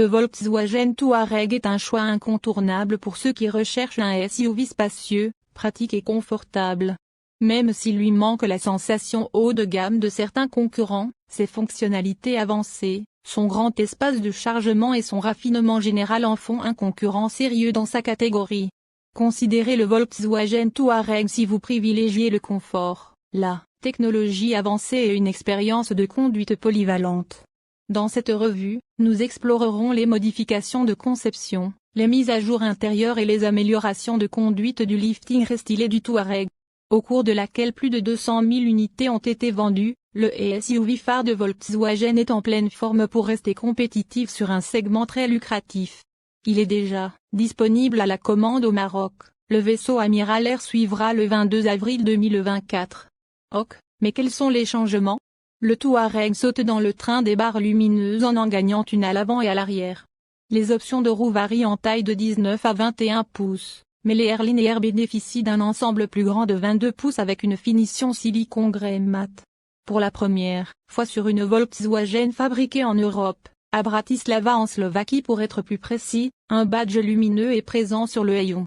Le Volkswagen Touareg est un choix incontournable pour ceux qui recherchent un SUV spacieux, pratique et confortable. Même s'il lui manque la sensation haut de gamme de certains concurrents, ses fonctionnalités avancées, son grand espace de chargement et son raffinement général en font un concurrent sérieux dans sa catégorie. Considérez le Volkswagen Touareg si vous privilégiez le confort, la technologie avancée et une expérience de conduite polyvalente. Dans cette revue, nous explorerons les modifications de conception, les mises à jour intérieures et les améliorations de conduite du lifting restylé du Touareg. Au cours de laquelle plus de 200 000 unités ont été vendues, le SUV phare de Volkswagen est en pleine forme pour rester compétitif sur un segment très lucratif. Il est déjà disponible à la commande au Maroc. Le vaisseau Amiral Air suivra le 22 avril 2024. Ok, mais quels sont les changements? Le Touareg saute dans le train des barres lumineuses en gagnant une à l'avant et à l'arrière. Les options de roues varient en taille de 19 à 21 pouces, mais les air linéaires bénéficient d'un ensemble plus grand de 22 pouces avec une finition silicone grès mat. Pour la première fois sur une Volkswagen fabriquée en Europe, à Bratislava en Slovaquie pour être plus précis, un badge lumineux est présent sur le haillon.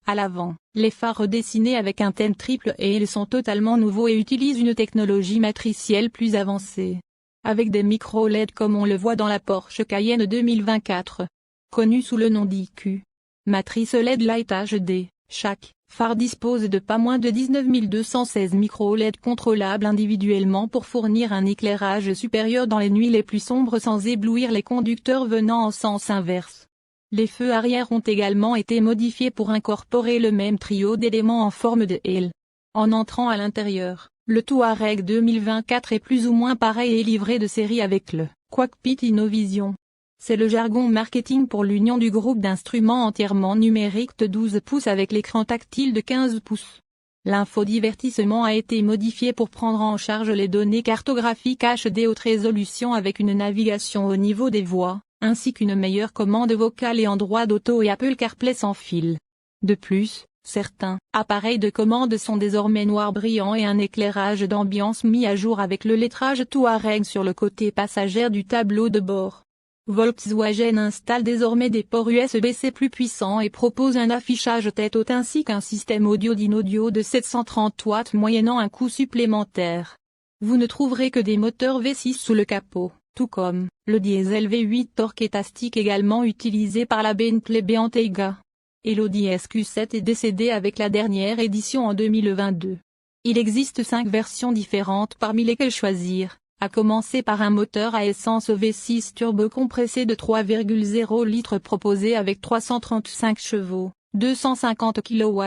À l'avant, les phares redessinés avec un thème triple et ils sont totalement nouveaux et utilisent une technologie matricielle plus avancée. Avec des micro-LED comme on le voit dans la Porsche Cayenne 2024. Connue sous le nom d'IQ. Matrice LED Light HD, chaque phare dispose de pas moins de 19 216 micro-LED contrôlables individuellement pour fournir un éclairage supérieur dans les nuits les plus sombres sans éblouir les conducteurs venant en sens inverse. Les feux arrière ont également été modifiés pour incorporer le même trio d'éléments en forme de L. En entrant à l'intérieur, le Touareg 2024 est plus ou moins pareil et livré de série avec le Cockpit Innovision. C'est le jargon marketing pour l'union du groupe d'instruments entièrement numériques de 12 pouces avec l'écran tactile de 15 pouces. L'infodivertissement a été modifié pour prendre en charge les données cartographiques HD haute résolution avec une navigation au niveau des voies, ainsi qu'une meilleure commande vocale et Android Auto et Apple CarPlay sans fil. De plus, certains appareils de commande sont désormais noirs brillants et un éclairage d'ambiance mis à jour avec le lettrage Touareg sur le côté passager du tableau de bord. Volkswagen installe désormais des ports USB-C plus puissants et propose un affichage tête haute ainsi qu'un système audio d'in-audio de 730 watts moyennant un coût supplémentaire. Vous ne trouverez que des moteurs V6 sous le capot, tout comme le diesel V8 torque élastique également utilisé par la Bentley Bentayga. Et l'Audi SQ7 est décédé avec la dernière édition en 2022. Il existe 5 versions différentes parmi lesquelles choisir. À commencer par un moteur à essence V6 turbo compressé de 3,0 litres proposé avec 335 chevaux, 250 kW.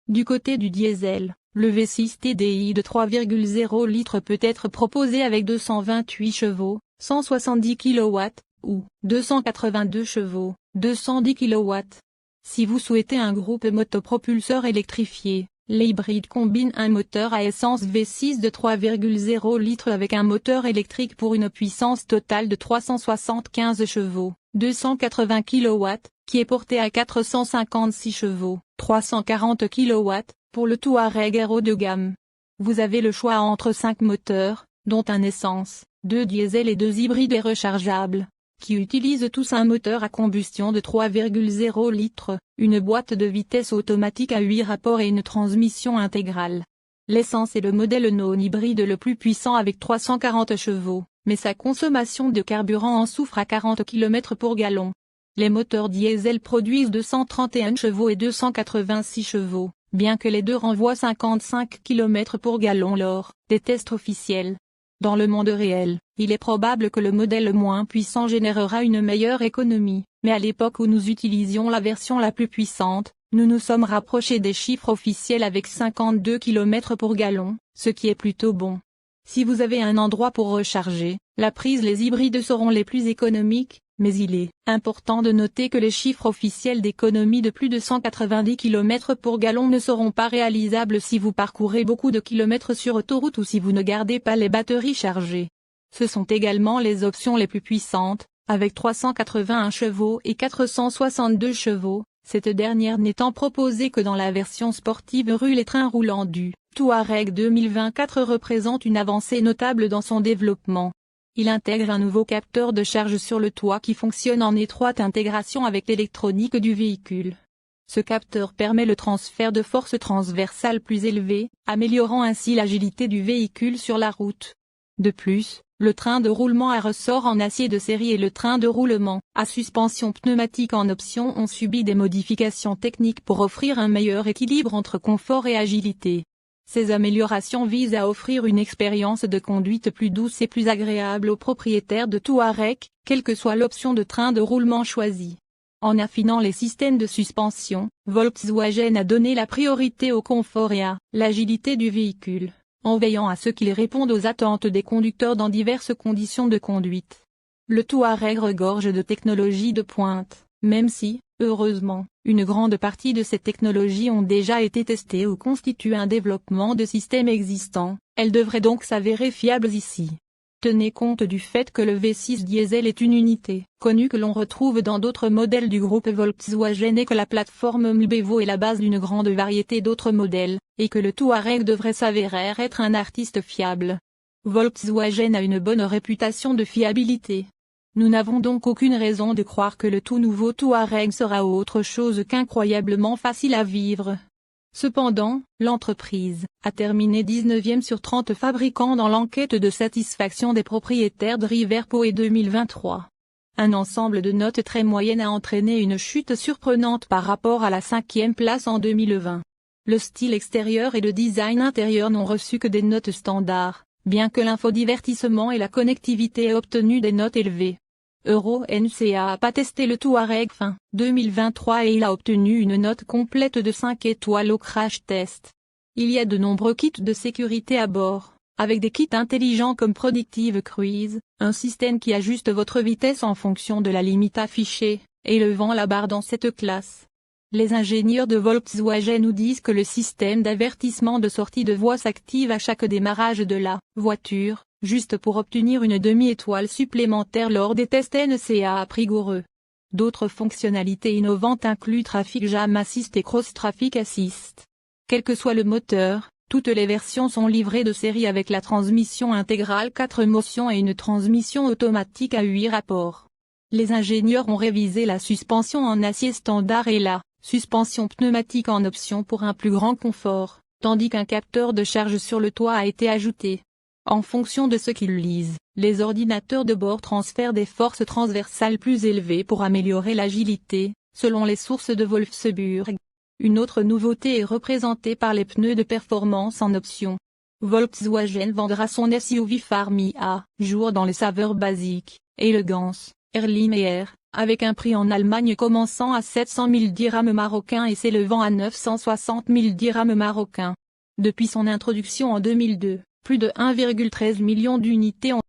Du côté du diesel, le V6 TDI de 3,0 litres peut être proposé avec 228 chevaux, 170 kW, ou 282 chevaux, 210 kW. Si vous souhaitez un groupe motopropulseur électrifié, l'hybride combine un moteur à essence V6 de 3,0 litres avec un moteur électrique pour une puissance totale de 375 chevaux, 280 kW, qui est porté à 456 chevaux, 340 kW, pour le Touareg haut de gamme. Vous avez le choix entre 5 moteurs, dont un essence, 2 diesel et 2 hybrides et rechargeables, qui utilisent tous un moteur à combustion de 3,0 litres, une boîte de vitesse automatique à 8 rapports et une transmission intégrale. L'essence est le modèle non hybride le plus puissant avec 340 chevaux, mais sa consommation de carburant en souffre à 40 km pour gallon. Les moteurs diesel produisent 231 chevaux et 286 chevaux, bien que les deux renvoient 55 km pour gallon lors des tests officiels. Dans le monde réel, il est probable que le modèle moins puissant générera une meilleure économie, mais à l'époque où nous utilisions la version la plus puissante, nous nous sommes rapprochés des chiffres officiels avec 52 km pour gallon, ce qui est plutôt bon. Si vous avez un endroit pour recharger, les hybrides seront les plus économiques, mais il est important de noter que les chiffres officiels d'économie de plus de 190 km pour gallon ne seront pas réalisables si vous parcourez beaucoup de kilomètres sur autoroute ou si vous ne gardez pas les batteries chargées. Ce sont également les options les plus puissantes, avec 381 chevaux et 462 chevaux, cette dernière n'étant proposée que dans la version sportive rue les trains roulants du Touareg 2024 représente une avancée notable dans son développement. Il intègre un nouveau capteur de charge sur le toit qui fonctionne en étroite intégration avec l'électronique du véhicule. Ce capteur permet le transfert de force transversale plus élevée, améliorant ainsi l'agilité du véhicule sur la route. De plus, le train de roulement à ressort en acier de série et le train de roulement à suspension pneumatique en option ont subi des modifications techniques pour offrir un meilleur équilibre entre confort et agilité. Ces améliorations visent à offrir une expérience de conduite plus douce et plus agréable aux propriétaires de Touareg, quelle que soit l'option de train de roulement choisie. En affinant les systèmes de suspension, Volkswagen a donné la priorité au confort et à l'agilité du véhicule, en veillant à ce qu'il réponde aux attentes des conducteurs dans diverses conditions de conduite. Le Touareg regorge de technologies de pointe, même si, heureusement, une grande partie de ces technologies ont déjà été testées ou constituent un développement de systèmes existants, elles devraient donc s'avérer fiables ici. Tenez compte du fait que le V6 diesel est une unité connue que l'on retrouve dans d'autres modèles du groupe Volkswagen et que la plateforme Mulbevo est la base d'une grande variété d'autres modèles, et que le Touareg devrait s'avérer être un artiste fiable. Volkswagen a une bonne réputation de fiabilité. Nous n'avons donc aucune raison de croire que le tout nouveau Touareg sera autre chose qu'incroyablement facile à vivre. Cependant, l'entreprise a terminé 19e sur 30 fabricants dans l'enquête de satisfaction des propriétaires de Riverpoe 2023. Un ensemble de notes très moyennes a entraîné une chute surprenante par rapport à la 5e place en 2020. Le style extérieur et le design intérieur n'ont reçu que des notes standards, bien que l'infodivertissement et la connectivité aient obtenu des notes élevées. Euro NCA a pas testé le Touareg fin 2023 et il a obtenu une note complète de 5 étoiles au crash test. Il y a de nombreux kits de sécurité à bord, avec des kits intelligents comme Predictive Cruise, un système qui ajuste votre vitesse en fonction de la limite affichée, élevant la barre dans cette classe. Les ingénieurs de Volkswagen nous disent que le système d'avertissement de sortie de voie s'active à chaque démarrage de la voiture, juste pour obtenir une demi-étoile supplémentaire lors des tests NCAA rigoureux. D'autres fonctionnalités innovantes incluent Traffic Jam Assist et Cross Traffic Assist. Quel que soit le moteur, toutes les versions sont livrées de série avec la transmission intégrale 4 motions et une transmission automatique à 8 rapports. Les ingénieurs ont révisé la suspension en acier standard et la suspension pneumatique en option pour un plus grand confort, tandis qu'un capteur de charge sur le toit a été ajouté. En fonction de ce qu'ils lisent, les ordinateurs de bord transfèrent des forces transversales plus élevées pour améliorer l'agilité, selon les sources de Wolfsburg. Une autre nouveauté est représentée par les pneus de performance en option. Volkswagen vendra son SUV phare mi-à jour dans les saveurs basiques, Elegance, Erlime et Air, avec un prix en Allemagne commençant à 700 000 dirhams marocains et s'élevant à 960 000 dirhams marocains. Depuis son introduction en 2002, plus de 1,13 million d'unités ont